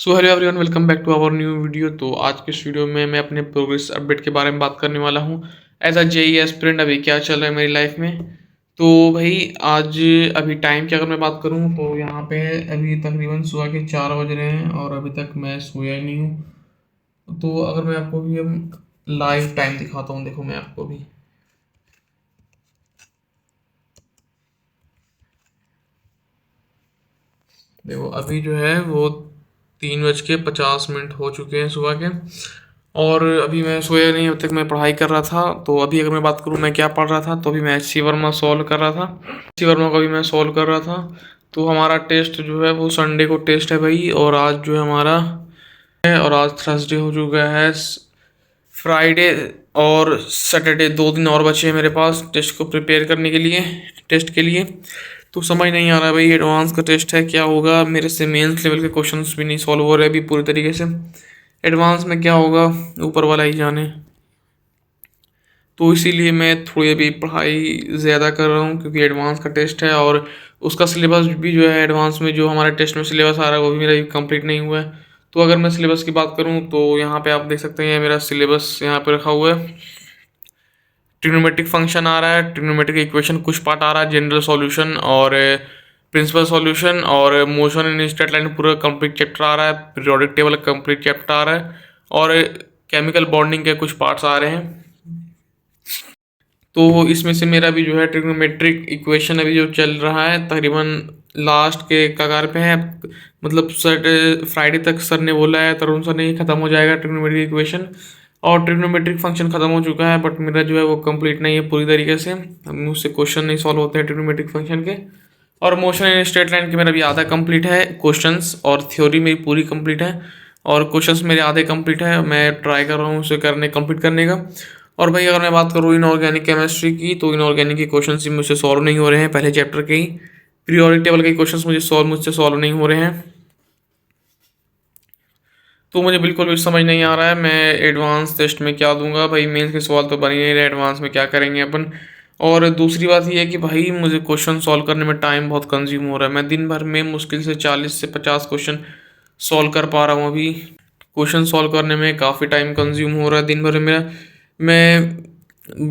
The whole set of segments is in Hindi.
So hello everyone, welcome back to our new video. तो आज के इस वीडियो में मैं अपने प्रोग्रेस अपडेट के बारे में बात करने वाला हूँ। एज अ जेई एस्पिरेंट अभी क्या चल रहा है मेरी लाइफ में। तो भाई आज अभी टाइम की अगर मैं बात करूँ तो यहाँ पे अभी तकरीबन सुबह के 4 बज रहे हैं और अभी तक मैं सोया ही नहीं हूँ। तो अगर मैं आपको भी हम लाइव टाइम दिखाता हूँ, देखो मैं आपको भी देखो अभी जो है वो 3:50 हो चुके हैं सुबह के। और अभी मैं सोया नहीं, अब तक मैं पढ़ाई कर रहा था। तो अभी अगर मैं बात करूँ मैं क्या पढ़ रहा था, तो अभी मैं एच.सी. वर्मा सॉल्व कर रहा था। एच.सी. वर्मा का भी मैं सॉल्व कर रहा था। तो हमारा टेस्ट जो है वो संडे को टेस्ट है भाई, और आज जो है हमारा है, और आज थर्सडे हो चुका है, फ्राइडे और सैटरडे 2 दिन और बचे हैं मेरे पास टेस्ट को प्रिपेयर करने के लिए, टेस्ट के लिए। तो समझ नहीं आ रहा भाई एडवांस का टेस्ट है क्या होगा। मेरे से मेंस लेवल के क्वेश्चंस भी नहीं सॉल्व हो रहे अभी पूरी तरीके से। एडवांस में क्या होगा ऊपर वाला ही जाने। तो इसीलिए मैं थोड़ी अभी पढ़ाई ज़्यादा कर रहा हूँ, क्योंकि एडवांस का टेस्ट है और उसका सिलेबस भी जो है एडवांस में जो हमारे टेस्ट में सिलेबस आ रहा है वो भी मेरा कंप्लीट नहीं हुआ है। तो अगर मैं सिलेबस की बात करूँ तो यहाँ पे आप देख सकते हैं मेरा सिलेबस यहाँ पे रखा हुआ है। ट्रिग्नोमेट्रिक फंक्शन आ रहा है, ट्रिग्नोमेट्रिक इक्वेशन कुछ पार्ट आ रहा है, जनरल सॉल्यूशन और प्रिंसिपल सॉल्यूशन और मोशन इन स्ट्रेट लाइन पूरा कंप्लीट चैप्टर आ रहा है, पीरियोडिक टेबल कंप्लीट चैप्टर आ रहा है और केमिकल बॉन्डिंग के कुछ पार्ट्स आ रहे हैं। तो इसमें से मेरा भी जो है ट्रिग्नोमेट्रिक इक्वेशन अभी जो चल रहा है तकरीबन लास्ट के कगार पे है। मतलब सर फ्राइडे तक सर ने बोला है, तरुण सर ने, ही खत्म हो जाएगा ट्रिग्नोमेट्रिक इक्वेशन और ट्रिग्नोमेट्रिक फंक्शन खत्म हो चुका है। बट मेरा जो है वो कंप्लीट नहीं है पूरी तरीके से, मुझसे क्वेश्चन नहीं सॉल्व होते हैं ट्रिग्नोमेट्रिक फंक्शन के। और मोशन इन स्ट्रेट लाइन के मेरा भी आधा कंप्लीट है क्वेश्चंस, और थ्योरी मेरी पूरी कंप्लीट है और क्वेश्चंस मेरे आधे कंप्लीट है। मैं ट्राई कर रहा हूँ उसे कंप्लीट करने का। और भाई अगर मैं बात करूँ इनऑर्गेनिक केमिस्ट्री की, तो इनऑर्गेनिक के क्वेश्चन ही मुझसे सॉल्व नहीं हो रहे हैं पहले चैप्टर के ही। पीरियोडिक टेबल के क्वेश्चंस मुझसे सॉल्व नहीं हो रहे हैं। तो मुझे बिल्कुल भी समझ नहीं आ रहा है मैं एडवांस टेस्ट में क्या दूंगा। भाई मेंस के सवाल तो बन ही नहीं रहे, एडवांस में क्या करेंगे अपन। और दूसरी बात ये है कि भाई मुझे क्वेश्चन सॉल्व करने में टाइम बहुत कंज्यूम हो रहा है। मैं दिन भर में मुश्किल से 40 से 50 क्वेश्चन सॉल्व कर पा रहा हूँ अभी। क्वेश्चन सॉल्व करने में काफ़ी टाइम कंज्यूम हो रहा है दिन भर में मेरा। मैं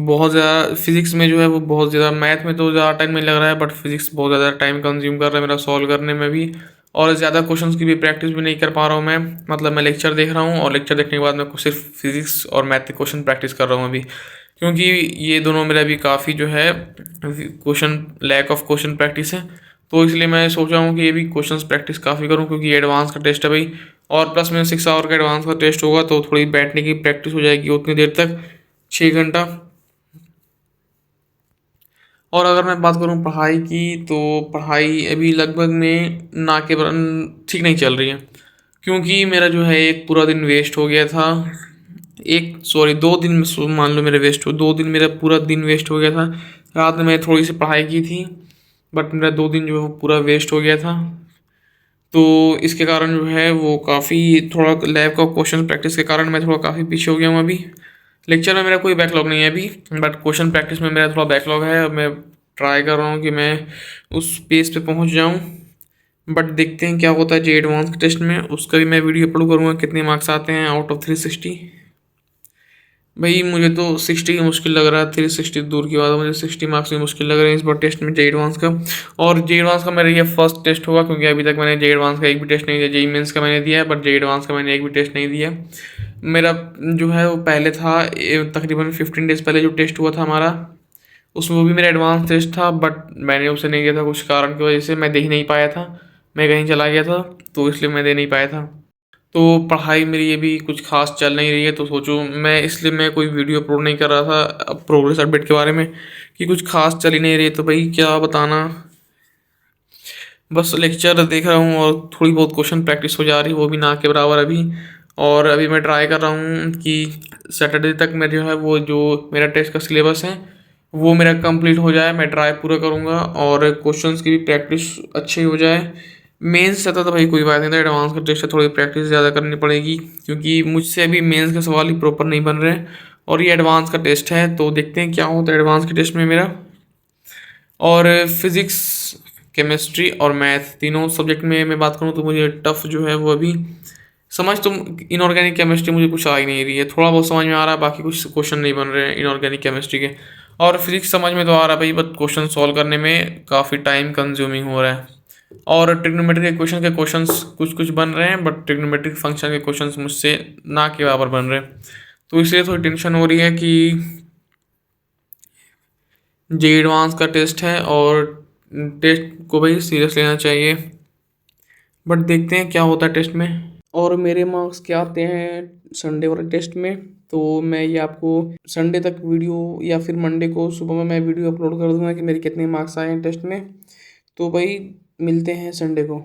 बहुत ज़्यादा फिजिक्स में जो है वो बहुत ज़्यादा, मैथ में तो ज़्यादा टाइम नहीं लग रहा है बट फिजिक्स बहुत ज़्यादा टाइम कंज्यूम कर रहा है मेरा सॉल्व करने में भी। और ज़्यादा क्वेश्चंस की भी प्रैक्टिस भी नहीं कर पा रहा हूँ मैं। मतलब मैं लेक्चर देख रहा हूँ और लेक्चर देखने के बाद मैं सिर्फ फिजिक्स और मैथ के क्वेश्चन प्रैक्टिस कर रहा हूँ अभी, क्योंकि ये दोनों मेरा भी काफ़ी जो है question, lack of question practice है। तो इसलिए मैं सोच रहा हूँ कि ये भी क्वेश्चंस प्रैक्टिस काफ़ी करूँ, क्योंकि एडवांस का टेस्ट है भाई। और प्लस में 6 आवर का एडवांस का टेस्ट होगा तो थोड़ी बैठने की प्रैक्टिस हो जाएगी उतनी देर तक, 6 घंटा। और अगर मैं बात करूं पढ़ाई की, तो पढ़ाई अभी लगभग में ना के बराबर ठीक नहीं चल रही है, क्योंकि मेरा जो है एक पूरा दिन वेस्ट हो गया था। एक सॉरी 2 दिन में मान लो मेरे वेस्ट हो, 2 दिन मेरा पूरा दिन वेस्ट हो गया था। रात में मैंने थोड़ी सी पढ़ाई की थी बट मेरा 2 दिन जो है वो पूरा वेस्ट हो गया था। तो इसके कारण जो है वो काफ़ी थोड़ा लैक ऑफ क्वेश्चन प्रैक्टिस के कारण मैं थोड़ा काफ़ी पीछे हो गया हूँ अभी। लेक्चर में मेरा कोई बैकलॉग नहीं है अभी, बट क्वेश्चन प्रैक्टिस में मेरा थोड़ा बैकलॉग है और मैं ट्राई कर रहा हूँ कि मैं उस पेज पे पहुँच जाऊँ। बट देखते हैं क्या होता है जे एडवांस टेस्ट में, उसका भी मैं वीडियो अपलोड करूँगा कितने मार्क्स आते हैं आउट ऑफ 360। भाई मुझे तो 60 ही मुश्किल लग रहा है, 360 दूर की बात है, मुझे 60 मार्क्स भी मुश्किल लग रहे हैं इस बार टेस्ट में जे एडवांस का। और जे एडवांस का मेरा ये फर्स्ट टेस्ट होगा, क्योंकि अभी तक मैंने जे एडवांस का एक भी टेस्ट नहीं दिया। जेई मेंस का मैंने दिया है बट जे एडवांस का मैंने एक भी टेस्ट नहीं दिया। मेरा जो है वो पहले था तकरीबन 15 डेज पहले जो टेस्ट हुआ था हमारा, उसमें वो भी मेरा एडवांस टेस्ट था बट मैंने उसे नहीं दिया था, कुछ कारण की वजह से मैं दे ही नहीं पाया था। मैं कहीं चला गया था तो इसलिए मैं दे नहीं पाया था। तो पढ़ाई मेरी ये भी कुछ खास चल नहीं रही है, तो सोचो मैं इसलिए मैं कोई वीडियो अपलोड नहीं कर रहा था प्रोग्रेस अपडेट के बारे में, कि कुछ खास चल ही नहीं रही। तो भाई क्या बताना, बस लेक्चर देख रहा हूँ और थोड़ी बहुत क्वेश्चन प्रैक्टिस हो जा रही है, वो भी ना के बराबर अभी। और अभी मैं ट्राई कर रहा हूँ कि सैटरडे तक मैं जो है वो जो मेरा टेस्ट का सिलेबस है वो मेरा कंप्लीट हो जाए। मैं ट्राई पूरा करूँगा और क्वेश्चंस की भी प्रैक्टिस अच्छी हो जाए। मेंस आता तो भाई कोई बात नहीं था, एडवांस का टेस्ट है थोड़ी प्रैक्टिस ज़्यादा करनी पड़ेगी, क्योंकि मुझसे अभी मेंस के सवाल ही प्रॉपर नहीं बन रहे हैं और ये एडवांस का टेस्ट है। तो देखते हैं क्या होता है एडवांस के टेस्ट में मेरा। और फिज़िक्स केमिस्ट्री और मैथ तीनों सब्जेक्ट में मैं बात करूँ तो मुझे टफ जो है वो अभी समझ तो इनऑर्गेनिक केमिस्ट्री मुझे कुछ आ ही नहीं रही है, थोड़ा बहुत समझ में आ रहा है, बाकी कुछ क्वेश्चन नहीं बन रहे हैं इनऑर्गेनिक केमिस्ट्री के। और फिजिक्स समझ में तो आ रहा है भाई, बट क्वेश्चन सॉल्व करने में काफ़ी टाइम कंज्यूमिंग हो रहा है। और ट्रिग्नोमेट्री के क्वेश्चंस कुछ कुछ बन रहे हैं, बट ट्रिग्नोमेट्रिक फंक्शन के क्वेश्चंस मुझसे ना के बराबर बन रहे हैं। तो इसलिए थोड़ी टेंशन हो रही है कि जे एडवांस का टेस्ट है और टेस्ट को भाई सीरियस लेना चाहिए, बट देखते हैं क्या होता है टेस्ट में। और मेरे मार्क्स क्या आते हैं संडे वाले टेस्ट में, तो मैं ये आपको संडे तक वीडियो या फिर मंडे को सुबह में मैं वीडियो अपलोड कर दूंगा कि मेरे कितने मार्क्स आए हैं टेस्ट में। तो भाई मिलते हैं संडे को।